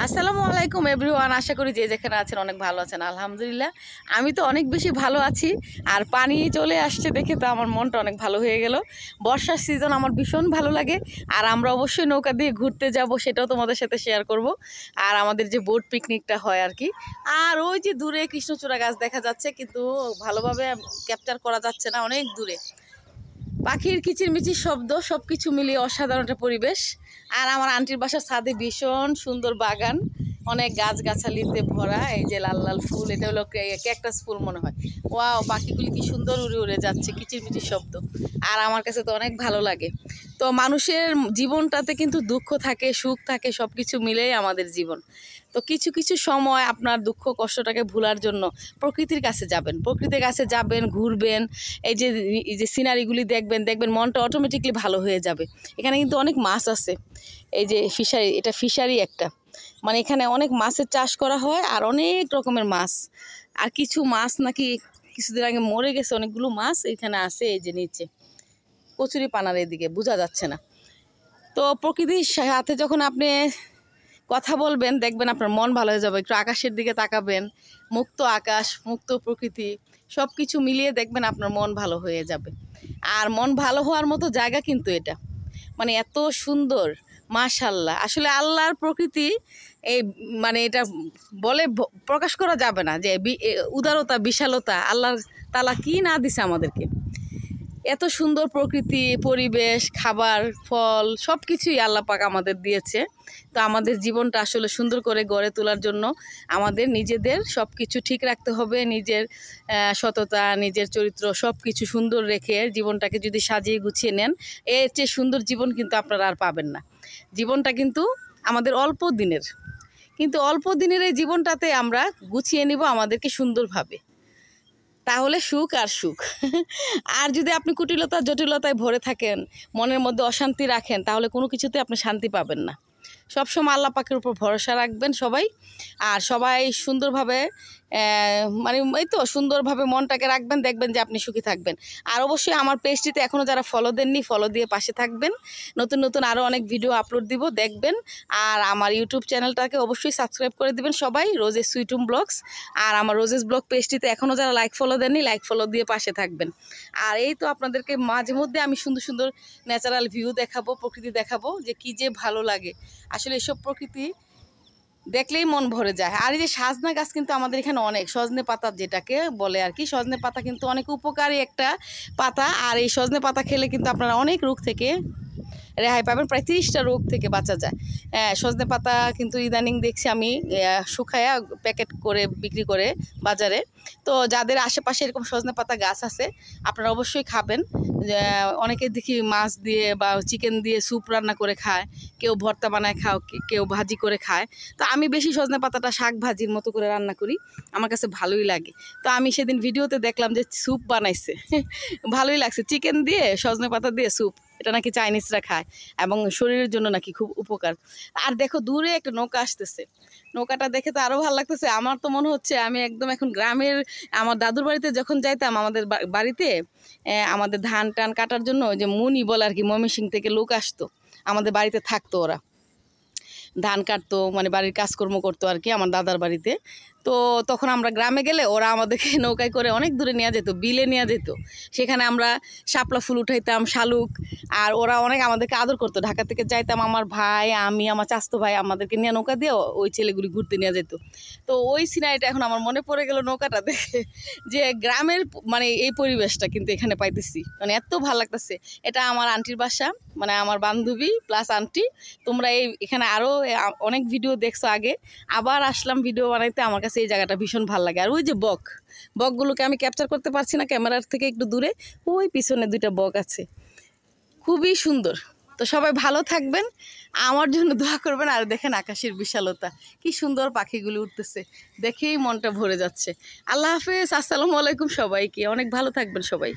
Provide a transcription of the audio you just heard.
আসসালামু আলাইকুম এভরিওয়ান, আশা করি যে যেখানে আছেন অনেক ভালো আছেন। আলহামদুলিল্লাহ আমি তো অনেক বেশি ভালো আছি। আর পানি চলে আসছে দেখে তো আমার মনটা অনেক ভালো হয়ে গেল। বর্ষার সিজন আমার ভীষণ ভালো লাগে। আর আমরা অবশ্যই নৌকা দিয়ে ঘুরতে যাব, সেটাও তোমাদের সাথে শেয়ার করব। আর আমাদের যে বোট পিকনিকটা হয় আর কি। আর ওই যে দূরে কৃষ্ণচূড়া গাছ দেখা যাচ্ছে, কিন্তু ভালোভাবে ক্যাপচার করা যাচ্ছে না, অনেক দূরে। পাখির কিচিরমিচির শব্দ, সব কিছু মিলিয়ে অসাধারণ একটা পরিবেশ। আর আমার আন্টির বাসার ছাদে ভীষণ সুন্দর বাগান, অনেক গাছগাছালিতে ভরা। এই যে লাল লাল ফুল, এটা হলো ক্যাকটাস ফুল মনে হয়। ওয়াও, পাখিগুলি কি সুন্দর উড়ে উড়ে যাচ্ছে, কিচিরমিচির শব্দ। আর আমার কাছে তো অনেক ভালো লাগে। তো মানুষের জীবনটাতে কিন্তু দুঃখ থাকে, সুখ থাকে, সব কিছু মিলেই আমাদের জীবন। তো কিছু কিছু সময় আপনার দুঃখ কষ্টটাকে ভোলার জন্য প্রকৃতির কাছে যাবেন, প্রকৃতির কাছে যাবেন, ঘুরবেন, এই যে সিনারিগুলি দেখবেন, মনটা অটোমেটিকলি ভালো হয়ে যাবে। এখানে কিন্তু অনেক মাছ আছে, এই যে ফিশারি, এটা ফিশারি একটা, মানে এখানে অনেক মাছের চাষ করা হয় আর অনেক রকমের মাছ। আর কিছু মাছ নাকি কিছুদিন আগে মরে গেছে, অনেকগুলো মাছ এখানে আছে। এই যে নিচে কচুরি পানার এদিকে বোঝা যাচ্ছে না। তো প্রকৃতির সাথে যখন আপনি কথা বলবেন, দেখবেন আপনার মন ভালো হয়ে যাবে। একটু আকাশের দিকে তাকাবেন, মুক্ত আকাশ, মুক্ত প্রকৃতি, সব কিছু মিলিয়ে দেখবেন আপনার মন ভালো হয়ে যাবে। আর মন ভালো হওয়ার মতো জায়গা কিন্তু এটা, মানে এত সুন্দর, মাশাআল্লাহ। আসলে আল্লাহর প্রকৃতি, এই মানে এটা বলে প্রকাশ করা যাবে না যে উদারতা, বিশালতা আল্লাহ তাআলা কি না দিছে আমাদেরকে। এত সুন্দর প্রকৃতি, পরিবেশ, খাবার, ফল, সব কিছুই আল্লাহ পাক আমাদের দিয়েছে। তো আমাদের জীবনটা আসলে সুন্দর করে গড়ে তোলার জন্য আমাদের নিজেদের সব কিছু ঠিক রাখতে হবে। নিজের সততা, নিজের চরিত্র সব কিছু সুন্দর রেখে জীবনটাকে যদি সাজিয়ে গুছিয়ে নেন, এর চেয়ে সুন্দর জীবন কিন্তু আপনারা আর পাবেন না। জীবনটা কিন্তু আমাদের অল্প দিনের, কিন্তু অল্প দিনের এই জীবনটাতে আমরা গুছিয়ে নিব আমাদেরকে সুন্দরভাবে, তাহলে সুখ আর সুখ। আর যদি আপনি কুটিলতা, জটিলতায় ভরে থাকেন, মনের মধ্যে অশান্তি রাখেন, তাহলে কোনো কিছুতে আপনি শান্তি পাবেন না। সবসময় আল্লাহ পাকের উপর ভরসা রাখবেন সবাই। আর সবাই সুন্দরভাবে মানে এই তো সুন্দরভাবে মনটাকে রাখবেন, দেখবেন যে আপনি সুখী থাকবেন। আর অবশ্যই আমার পেজটিতে এখনও যারা ফলো দেননি, ফলো দিয়ে পাশে থাকবেন। নতুন নতুন আরও অনেক ভিডিও আপলোড দিব, দেখবেন। আর আমার ইউটিউব চ্যানেলটাকে অবশ্যই সাবস্ক্রাইব করে দিবেন সবাই, রোজেস সুইট হোম ব্লগস। আর আমার রোজেস ব্লগ পেজটিতে এখনও যারা লাইক ফলো দেননি, লাইক ফলো দিয়ে পাশে থাকবেন। আর এই তো আপনাদেরকে মাঝে মধ্যে আমি সুন্দর সুন্দর ন্যাচারাল ভিউ দেখাবো, প্রকৃতি দেখাবো, যে কী যে ভালো লাগে। আসলে এসব প্রকৃতি দেখলেই মন ভরে যায়। আর এই যে সজনে গাছ কিন্তু আমাদের এখানে অনেক, সজনে পাতা যেটাকে বলে আর কি, সজনে পাতা কিন্তু অনেক উপকারী একটা পাতা। আর এই সজনে পাতা খেলে কিন্তু আপনারা অনেক রোগ থেকে রেহাই পাবেন, প্রায় 30টা রোগ থেকে বাঁচা যায়। সজনে পাতা কিন্তু ইদানিং দেখছি আমি শুকায়া প্যাকেট করে বিক্রি করে বাজারে। তো যাদের আশেপাশে এরকম সজনে পাতা গাছ আছে, আপনারা অবশ্যই খাবেন। অনেকে দেখি মাছ দিয়ে বা চিকেন দিয়ে স্যুপ রান্না করে খায়, কেউ ভর্তা বানায় খাও, কেউ ভাজি করে খায়। তো আমি বেশি সজনে পাতাটা শাক ভাজির মতো করে রান্না করি, আমার কাছে ভালোই লাগে। তো আমি সেদিন ভিডিওতে দেখলাম যে স্যুপ বানাইছে, ভালোই লাগছে, চিকেন দিয়ে সজনে পাতা দিয়ে স্যুপ। এটা নাকি চাইনিজরা খায় এবং শরীরের জন্য নাকি খুব উপকার। আর দেখো দূরে একটা নৌকা আসতেছে, নৌকাটা দেখে তো আরও ভালো লাগতেছে। আমার তো মনে হচ্ছে আমি একদম এখন গ্রামের, আমার দাদুর বাড়িতে যখন যাইতাম, আমাদের বাড়িতে আমাদের ধান টান কাটার জন্য যে মুনি বলে আর কি, ময়মনসিংহ থেকে লোক আসতো, আমাদের বাড়িতে থাকতো, ওরা ধান কাটতো, মানে বাড়ির কাজকর্ম করতো আর কি আমার দাদার বাড়িতে। তো তখন আমরা গ্রামে গেলে ওরা আমাদেরকে নৌকায় করে অনেক দূরে নিয়ে যেত, বিলে নিয়ে যেত। সেখানে আমরা শাপলা ফুল উঠাইতাম, শালুক। আর ওরা অনেক আমাদেরকে আদর করতো। ঢাকা থেকে যাইতাম, আমার ভাই, আমি, আমার চাচতো ভাই আমাদেরকে নিয়ে নৌকা দিয়ে ওই ছেলেগুলি ঘুরতে নিয়ে যেত। তো ওই সিনারিটা এখন আমার মনে পড়ে গেল নৌকাটা দেখে, যে গ্রামের মানে এই পরিবেশটা কিন্তু এখানে পাইতেছি, মানে এত ভালো লাগতেছে। এটা আমার আন্টির বাসা, মানে আমার বান্ধবী প্লাস আন্টি। তোমরা এখানে আরও অনেক ভিডিও দেখছো আগে, আবার আসলাম ভিডিও বানাইতে। আমার কাছে এই জায়গাটা ভীষণ ভালো লাগে। আর ওই যে বকগুলোকে আমি ক্যাপচার করতে পারছি না ক্যামেরার থেকে, একটু দূরে ওই পিছনে 2টা বক আছে, খুবই সুন্দর। তো সবাই ভালো থাকবেন, আমার জন্য দোয়া করবেন। আর দেখেন আকাশের বিশালতা, কি সুন্দর পাখিগুলো উঠতেছে, দেখেই মনটা ভরে যাচ্ছে। আল্লাহ হাফেজ, আসসালামু আলাইকুম সবাইকে, অনেক ভালো থাকবেন সবাই।